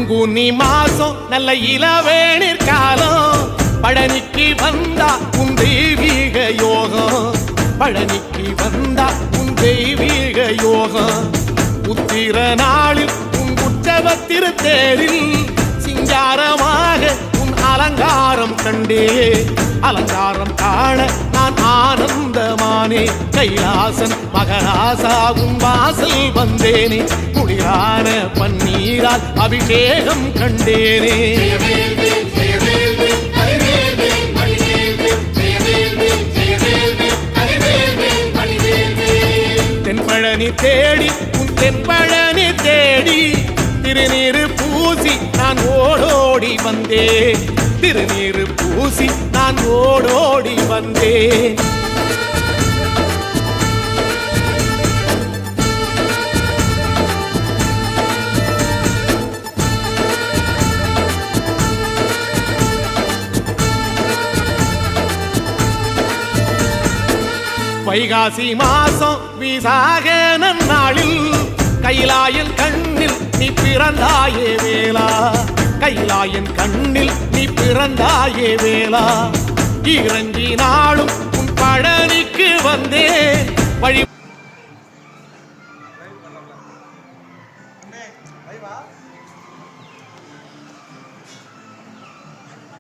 பங்குனி மாசம் நல்ல இளவேணிற் காலம் பழனிக்கு வந்தா உன் தெய்வீக யோகம் பழனிக்கு வந்தா உன் தெய்வீக யோகம் உத்திர நாளில் உன் உற்சவ திருத்தேரில் சிங்காரமாக உன் அலங்காரம் கண்டே அலங்காரம் காண நான் ஆனந்தமானே கைலாசன் மகராசா உன் வாசல் வந்தேனே குளிரான பன்னீரால் அபிஷேகம் கண்டேனே தென்பழனி தேடி உன் தென்பழனி தேடி திருநீரு பூசி நான் ஓடோடி வந்தேன் திருநீரு பூசி நான் ஓடோடி வந்தேன் வைகாசி மாசம் விசாக நன்னாளில் கைலாயன் கண்ணில் நீ பிறந்தாயே வேளா கைலாயன் கண்ணில் நீ பிறந்தாயே வேளா இறங்கி நாளும் உன் பழனிக்கு வந்தே வழி